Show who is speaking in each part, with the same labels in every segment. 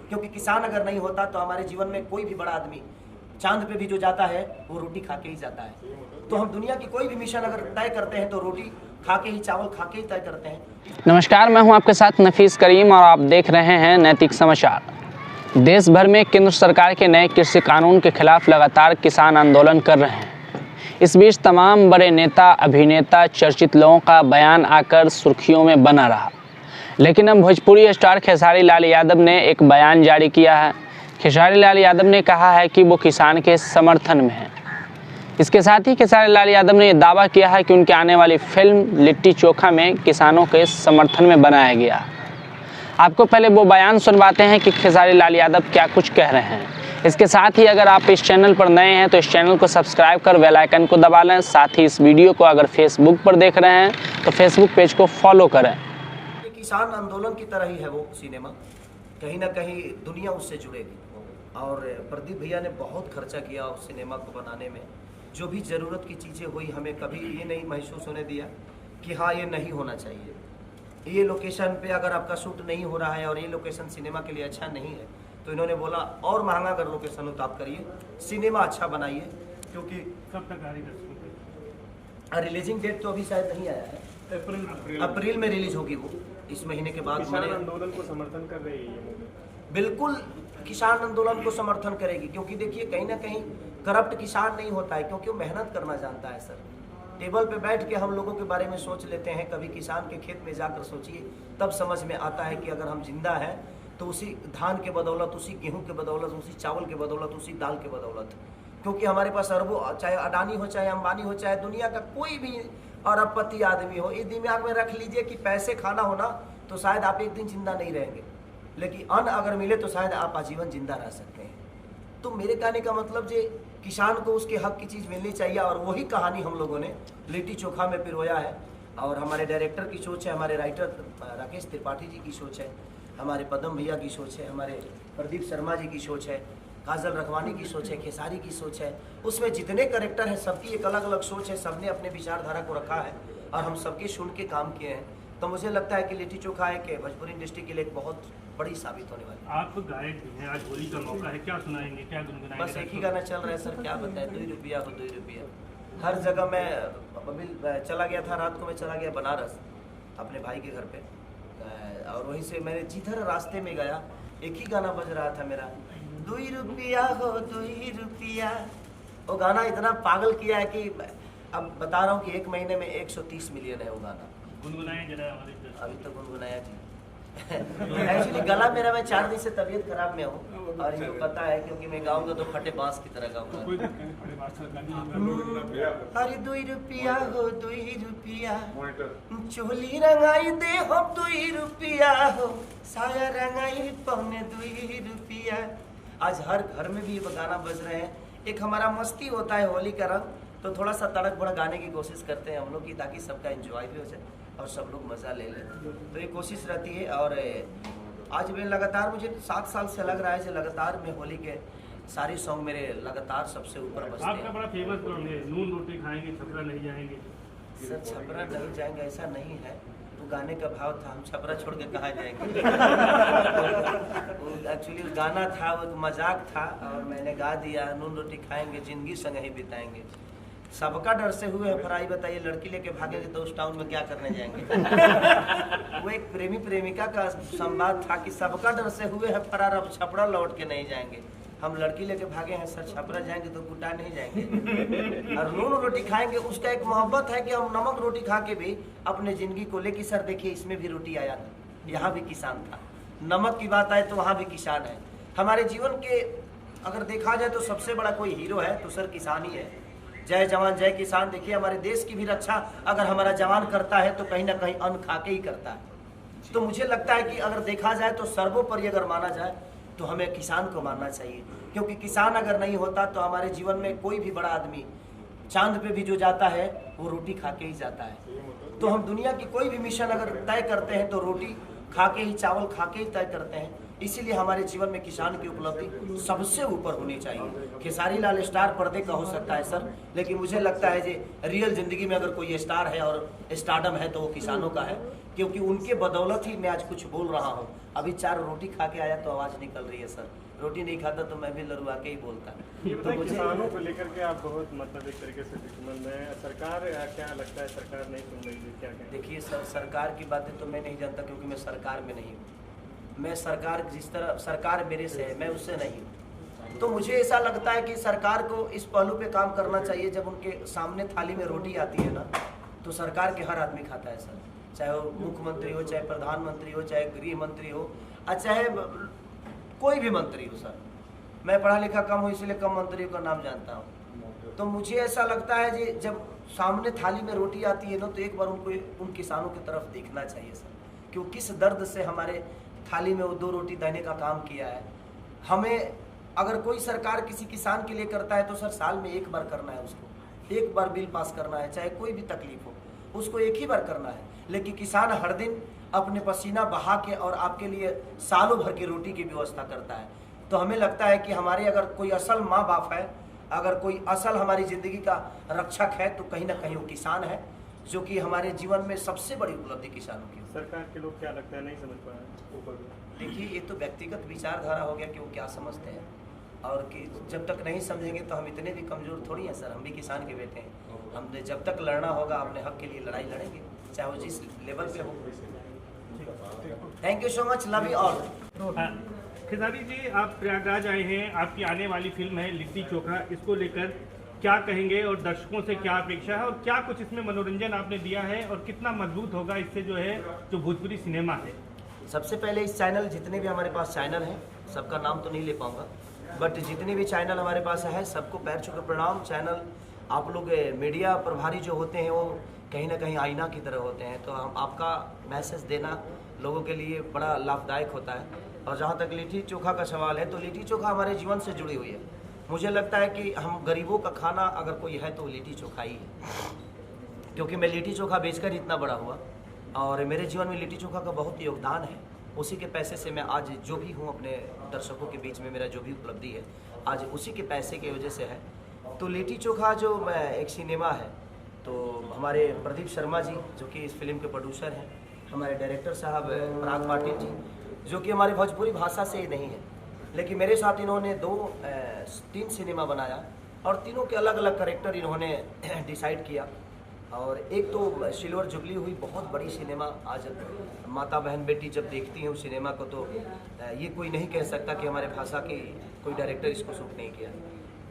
Speaker 1: क्योंकि किसान अगर नहीं होता तो हमारे जीवन में कोई भी बड़ा आदमी चांद पे भी जो जाता है वो रोटी खा के ही जाता है। तो हम दुनिया की कोई भी मिशन अगर तय करते हैं तो रोटी खा के ही, चावल खा के ही तय करते हैं।
Speaker 2: नमस्कार, मैं हूं आपके साथ नफीस करीम और आप देख रहे हैं नैतिक समाचार। देश भर में केंद्र सरकार के नए कृषि कानून के खिलाफ लगातार किसान आंदोलन कर रहे हैं। इस बीच तमाम बड़े नेता, अभिनेता, चर्चित लोगों का बयान आकर सुर्खियों में बना रहा। लेकिन अब भोजपुरी स्टार खेसारी लाल यादव ने एक बयान जारी किया है। खेसारी लाल यादव ने कहा है कि वो किसान के समर्थन में हैं। इसके साथ ही खेसारी लाल यादव ने दावा किया है कि उनकी आने वाली फिल्म लिट्टी चोखा में किसानों के समर्थन में बनाया गया। आपको पहले वो बयान सुनवाते हैं कि खेसारी लाल यादव क्या कुछ कह रहे हैं। इसके साथ ही अगर आप इस चैनल पर नए हैं तो इस चैनल को सब्सक्राइब कर बेल आइकन को दबा लें। साथ ही इस वीडियो को अगर फेसबुक पर देख रहे हैं तो फेसबुक पेज को फॉलो करें।
Speaker 1: किसान आंदोलन की तरह ही है वो सिनेमा, कहीं ना कहीं दुनिया उससे जुड़ेगी। और प्रदीप भैया ने बहुत खर्चा किया उस सिनेमा को बनाने में। जो भी ज़रूरत की चीज़ें हुई, हमें कभी ये नहीं महसूस होने दिया कि हाँ ये नहीं होना चाहिए, ये लोकेशन पे अगर आपका शूट नहीं हो रहा है और ये लोकेशन सिनेमा के लिए अच्छा नहीं है तो इन्होंने बोला और महंगा अगर लोकेशन हो तो आप करिए, सिनेमा अच्छा बनाइए। क्योंकि
Speaker 3: कब तक आ रही
Speaker 1: रिलीजिंग डेट तो अभी शायद नहीं आया है, अप्रैल में रिलीज होगी वो, इस महीने के बाद।
Speaker 3: किसान आंदोलन को समर्थन कर रही है ये मूवी?
Speaker 1: बिल्कुल किसान आंदोलन को समर्थन करेगी, क्योंकि देखिए कहीं ना कहीं करप्ट किसान नहीं होता है, क्योंकि वो मेहनत करना जानता है। सर टेबल पे बैठ के हम लोगों के बारे में सोच लेते हैं, कभी किसान के खेत में जाकर सोचिए, तब समझ में आता है कि अगर हम जिंदा हैं तो उसी धान के बदौलत, उसी गेहूं के बदौलत, उसी चावल के बदौलत, उसी दाल के बदौलत। क्योंकि हमारे पास अरबों, चाहे अडानी हो, चाहे अंबानी हो, चाहे दुनिया का कोई भी अरबपति आदमी हो, ये दिमाग में रख लीजिए कि पैसे खाना होना तो शायद आप एक दिन जिंदा नहीं रहेंगे, लेकिन अन्न अगर मिले तो शायद आप आजीवन जिंदा रह सकते हैं। तो मेरे कहने का मतलब जे किसान को उसके हक की चीज़ मिलनी चाहिए, और वही कहानी हम लोगों ने लिट्टी चोखा में पिरोया है। और हमारे डायरेक्टर की सोच है, हमारे राइटर राकेश त्रिपाठी जी की सोच है, हमारे पदम भैया की सोच है, हमारे प्रदीप शर्मा जी की सोच है, काजल रखवानी की सोच है, खेसारी की सोच है। उसमें जितने कैरेक्टर हैं सबकी एक अलग अलग सोच है, सबने अपने विचारधारा को रखा है और हम सबके सुन के काम किए हैं। तो मुझे लगता है कि लिट्टी चोखा है कि भोजपुरी इंडस्ट्री के लिए एक बहुत बड़ी साबित होने वाली है।
Speaker 3: आप गायक भी हैं, आज होली का मौका है, क्या सुनाएंगे, क्या गुनगुनाएंगे?
Speaker 1: बस एक ही गाना चल रहा है सर, क्या बताएं, 2 रुपया हो 2 रुपया। हर जगह मैं अभी चला गया था, रात को मैं चला गया बनारस अपने भाई के घर पे, और वहीं से मैंने जिधर रास्ते में गया एक ही गाना बज रहा था मेरा, 2 रुपया हो 2 रुपया। वो गाना इतना पागल किया है कि अब बता रहा हूँ कि 1 महीने में 130 मिलियन है वो गाना।
Speaker 3: गुनगुनाएं जरा हमारे
Speaker 1: अभी तक गुनगुनाया जी। एक्चुअली गला मेरा, मैं 4 दिन से तबीयत खराब में हूँ और इनको पता है, क्योंकि मैं गाऊंगा तो फटे बांस की तरह गाऊंगा। अरे 2 रुपया हो 2 रुपया, चोली रंगाई दे हो 2 रुपया हो, साया रंगाई पौने 2 रुपया। आज हर घर में भी ये गाना बज रहे हैं। एक हमारा मस्ती होता है होली का रंग, तो थोड़ा सा तड़क भड़क गाने की कोशिश करते हैं हम लोग की, ताकि सबका एंजॉय भी हो जाए और सब लोग मज़ा ले लें। तो ये कोशिश रहती है। और आज मैं लगातार, मुझे 7 साल से लग रहा है कि लगातार मैं होली के सारे सॉन्ग मेरे लगातार सबसे ऊपर बजते
Speaker 3: आपका
Speaker 1: हैं।
Speaker 3: बड़ा फेमस सॉन्ग है, नून रोटी खाएंगे छपरा नहीं जाएंगे।
Speaker 1: सर छपरा नहीं जाएंगे ऐसा नहीं है, वो गाने का भाव था, हम छपरा छोड़ के कहाँ जाएंगे। एक्चुअली गाना था, वो मजाक था और मैंने गा दिया, नून रोटी खाएंगे जिंदगी संग ही बिताएंगे। सबका डर से हुए है फराई, बताइए लड़की लेके भागेंगे तो उस टाउन में क्या करने जाएंगे। वो एक प्रेमी प्रेमिका का संवाद था कि सबका डर से हुए है फरार, अब छपरा लौट के नहीं जाएंगे। हम लड़की लेके भागे हैं सर, छपरा जाएंगे तो गुटा नहीं जाएंगे। और नून रोटी खाएंगे, उसका एक मोहब्बत है कि हम नमक रोटी खा के भी अपने जिंदगी को लेके, सर देखिए इसमें भी रोटी आया था, यहाँ भी किसान था। नमक की बात आए तो वहाँ भी किसान है। हमारे जीवन के अगर देखा जाए तो सबसे बड़ा कोई हीरो है तो सर किसान ही है। जय जवान जय किसान। देखिए हमारे देश की भी रक्षा अगर हमारा जवान करता है तो कहीं ना कहीं अन्न खा के ही करता है। तो मुझे लगता है कि अगर देखा जाए तो सर्वोपरि अगर माना जाए तो हमें किसान को मानना चाहिए, क्योंकि किसान अगर नहीं होता तो हमारे जीवन में कोई भी बड़ा आदमी चांद पे भी जो जाता है वो रोटी खा के ही जाता है। तो हम दुनिया की कोई भी मिशन अगर तय करते हैं तो रोटी खा के ही, चावल खा के ही तय करते हैं। इसीलिए हमारे जीवन में किसान की उपलब्धि सबसे ऊपर होनी चाहिए। खेसारी लाल स्टार पर्दे का हो सकता है सर, लेकिन मुझे लगता है कि रियल जिंदगी में अगर कोई स्टार है और स्टारडम है तो वो किसानों का है। क्योंकि उनके बदौलत ही मैं आज कुछ बोल रहा हूँ। अभी 4 रोटी खा के आया तो आवाज़ निकल रही है सर, रोटी नहीं खाता तो मैं भी लड़वा के ही बोलता।
Speaker 3: ये
Speaker 1: तो
Speaker 3: बताइए,
Speaker 1: मुझे
Speaker 3: किसानों को लेकर के आप बहुत मतलब एक तरीके से दुश्मन है सरकार, क्या लगता है सरकार नहीं सुन रही है, क्या कहें?
Speaker 1: देखिए सर, सरकार की बातें तो मैं नहीं जानता क्योंकि मैं सरकार में नहीं हूँ। मैं सरकार जिस तरह सरकार मेरे से है, मैं उससे नहीं हूँ। तो मुझे ऐसा लगता है कि सरकार को इस पहलू पे काम करना चाहिए, जब उनके सामने थाली में रोटी आती है ना तो सरकार के हर आदमी खाता है सर, चाहे वो मुख्यमंत्री हो, चाहे प्रधानमंत्री हो, चाहे गृह मंत्री हो, चाहे कोई भी मंत्री हो सर। मैं पढ़ा लिखा कम हूँ इसलिए कम मंत्रियों का नाम जानता हूँ। तो मुझे ऐसा लगता है कि जब सामने थाली में रोटी आती है ना तो एक बार उनको उन किसानों की तरफ देखना चाहिए सर, कि वो किस दर्द से हमारे थाली में वो 2 रोटी देने का काम किया है। हमें अगर कोई सरकार किसी किसान के लिए करता है तो सर साल में 1 बार करना है, उसको 1 बार बिल पास करना है, चाहे कोई भी तकलीफ हो उसको 1 ही बार करना है। लेकिन किसान हर दिन अपने पसीना बहा के और आपके लिए सालों भर की रोटी की व्यवस्था करता है। तो हमें लगता है कि हमारे अगर कोई असल माँ बाप है, अगर कोई असल हमारी ज़िंदगी का रक्षक है तो कहीं ना कहीं वो किसान है, जो कि हमारे जीवन में सबसे बड़ी उपलब्धि किसानों की।
Speaker 3: सरकार के लोग क्या लगता है नहीं समझ पा रहे?
Speaker 1: देखिए ये तो व्यक्तिगत विचारधारा हो गया कि वो क्या समझते हैं, और कि जब तक नहीं समझेंगे तो हम इतने भी कमज़ोर थोड़ी हैं सर। हम भी किसान के बेटे हैं, हमने जब तक लड़ना होगा अपने हक के लिए लड़ाई लड़ेंगे, चाहे वो जिस लेवल पे हो। Thank you so much, love you all.
Speaker 3: Khesari ji, आप प्रयागराज आए हैं, आपकी आने वाली फिल्म है लिट्टी चोखा, इसको लेकर क्या कहेंगे और दर्शकों से क्या अपेक्षा है और क्या कुछ इसमें मनोरंजन आपने दिया है और कितना मजबूत होगा इससे जो भोजपुरी सिनेमा है?
Speaker 1: सबसे पहले इस चैनल, जितने भी हमारे पास चैनल हैं, सबका नाम तो नहीं ले पाऊंगा, बट जितने भी चैनल हमारे पास है सबको पैर छू के प्रणाम। चैनल आप लोग मीडिया प्रभारी जो होते हैं वो कहीं ना कहीं आईना की तरह होते हैं, तो हम आपका मैसेज देना लोगों के लिए बड़ा लाभदायक होता है। और जहाँ तक लिट्टी चोखा का सवाल है तो लिट्टी चोखा हमारे जीवन से जुड़ी हुई है। मुझे लगता है कि हम गरीबों का खाना अगर कोई है तो लिट्टी चोखा ही है, क्योंकि मैं लिट्टी चोखा बेचकर इतना बड़ा हुआ और मेरे जीवन में लिट्टी चोखा का बहुत योगदान है। उसी के पैसे से मैं आज जो भी हूँ अपने दर्शकों के बीच में, मेरा जो भी उपलब्धि है आज उसी के पैसे की वजह से है। तो लिट्टी चोखा जो एक सिनेमा है, तो हमारे प्रदीप शर्मा जी जो कि इस फिल्म के प्रोड्यूसर हैं, हमारे डायरेक्टर साहब पराग पाटिल जी जो कि हमारी भोजपुरी भाषा से ही नहीं है, लेकिन मेरे साथ इन्होंने 3 सिनेमा बनाया और तीनों के अलग अलग कैरेक्टर इन्होंने डिसाइड किया। और एक तो सिल्वर जुबली हुई बहुत बड़ी सिनेमा, आज माता बहन बेटी जब देखती हैं उस सिनेमा को तो ये कोई नहीं कह सकता कि हमारे भाषा के कोई डायरेक्टर इसको शूट नहीं किया।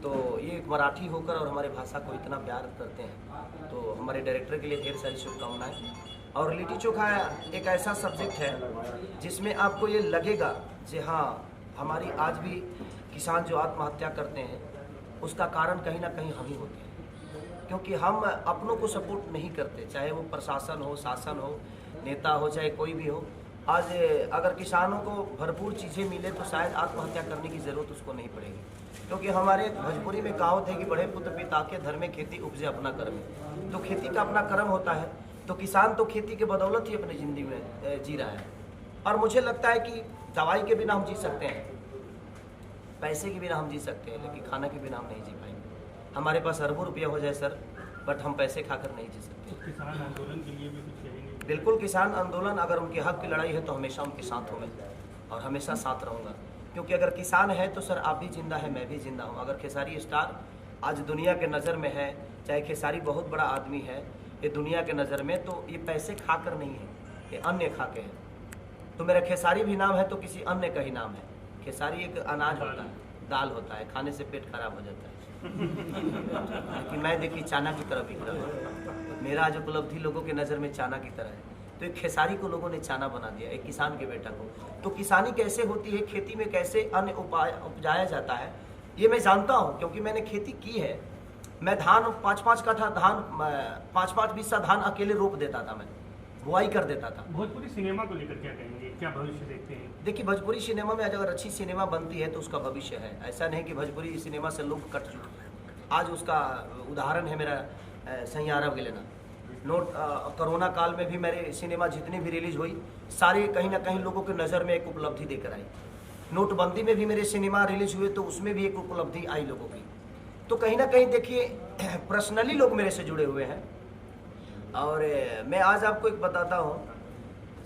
Speaker 1: तो ये एक मराठी होकर और हमारे भाषा को इतना प्यार करते हैं, तो हमारे डायरेक्टर के लिए ढेर सारी शुभकामनाएँ। और लिट्टी चोखा एक ऐसा सब्जेक्ट है जिसमें आपको ये लगेगा कि हाँ हमारी आज भी किसान जो आत्महत्या करते हैं उसका कारण कहीं ना कहीं हम ही होते हैं, क्योंकि हम अपनों को सपोर्ट नहीं करते, चाहे वो प्रशासन हो, शासन हो, नेता हो, चाहे कोई भी हो। आज अगर किसानों को भरपूर चीज़ें मिले तो शायद आत्महत्या करने की ज़रूरत उसको नहीं पड़ेगी, क्योंकि हमारे भोजपुरी में कहावत है कि बड़े पुत्र पिता के धर्म में खेती उपजे अपना कर्म। तो खेती का अपना कर्म होता है, तो किसान तो खेती के बदौलत ही अपनी ज़िंदगी में जी रहा है। और मुझे लगता है कि दवाई के बिना हम जी सकते हैं, पैसे के बिना हम जी सकते हैं, लेकिन खाना के बिना हम नहीं जी पाएंगे। हमारे पास अरबों रुपया हो जाए सर, बट हम पैसे खाकर नहीं जी सकते।
Speaker 3: तो किसान आंदोलन के लिए भी कुछ कहेंगे?
Speaker 1: बिल्कुल, किसान आंदोलन अगर उनके हक की लड़ाई है तो हमेशा उनके साथ होंगे और हमेशा साथ रहूँगा, क्योंकि अगर किसान है तो सर आप भी जिंदा है, मैं भी जिंदा हूँ। अगर खेसारी स्टार आज दुनिया के नज़र में है, चाहे खेसारी बहुत बड़ा आदमी है ये दुनिया के नज़र में, तो ये पैसे खाकर नहीं है, ये अन्य खा के है। तो मेरा खेसारी भी नाम है तो किसी अन्य का ही नाम है। खेसारी एक अनाज होता है, दाल होता है, खाने से पेट खराब हो जाता है लेकिन मैं देखिए चाना की तरह बिक रहा हूँ। मेरा आज उपलब्धि लोगों के नज़र में चाना की तरह है, तो एक खेसारी को लोगों ने चाना बना दिया, एक किसान के बेटा को। तो किसानी कैसे होती है, खेती में कैसे अन्न उपजाया जाता है, ये मैं जानता हूँ, क्योंकि मैंने खेती की है। मैं धान 5-5 कट्ठा धान 5-5 बिस्सा धान अकेले रोप देता था, मैं बुआई कर देता था।
Speaker 3: भोजपुरी सिनेमा को लेकर क्या कहेंगे, क्या भविष्य देखते हैं?
Speaker 1: देखिए भोजपुरी सिनेमा में अगर अच्छी सिनेमा बनती है तो उसका भविष्य है। ऐसा नहीं कि भोजपुरी सिनेमा से लोग कट चुके हैं। आज उसका उदाहरण है मेरा सैयारा गिलेना नोट। कोरोना काल में भी मेरे सिनेमा जितनी भी रिलीज हुई सारे कहीं ना कहीं लोगों के नज़र में एक उपलब्धि देकर आई। नोटबंदी में भी मेरे सिनेमा रिलीज हुए तो उसमें भी एक उपलब्धि आई लोगों की। तो कहीं ना कहीं देखिए पर्सनली लोग मेरे से जुड़े हुए हैं। और मैं आज आपको एक बताता हूँ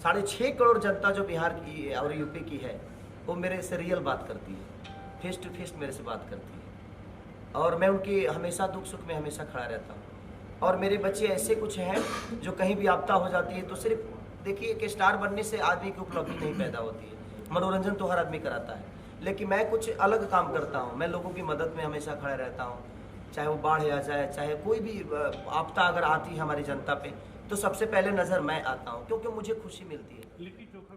Speaker 1: 6.5 करोड़ जनता जो बिहार की और यूपी की है, वो मेरे से रियल बात करती है, फेस टू फेस मेरे से बात करती है, और मैं उनकी हमेशा दुख सुख में हमेशा खड़ा रहता हूँ। और मेरे बच्चे ऐसे कुछ हैं जो कहीं भी आपदा हो जाती है तो सिर्फ देखिए कि स्टार बनने से आदमी की उपलब्धि नहीं पैदा होती है, मनोरंजन तो हर आदमी कराता है, लेकिन मैं कुछ अलग काम करता हूँ। मैं लोगों की मदद में हमेशा खड़ा रहता हूँ, चाहे वो बाढ़ आ जाए, चाहे कोई भी आपदा अगर आती है हमारी जनता पे, तो सबसे पहले नज़र मैं आता हूँ, क्योंकि मुझे खुशी मिलती है।
Speaker 3: लिट्टी चोखा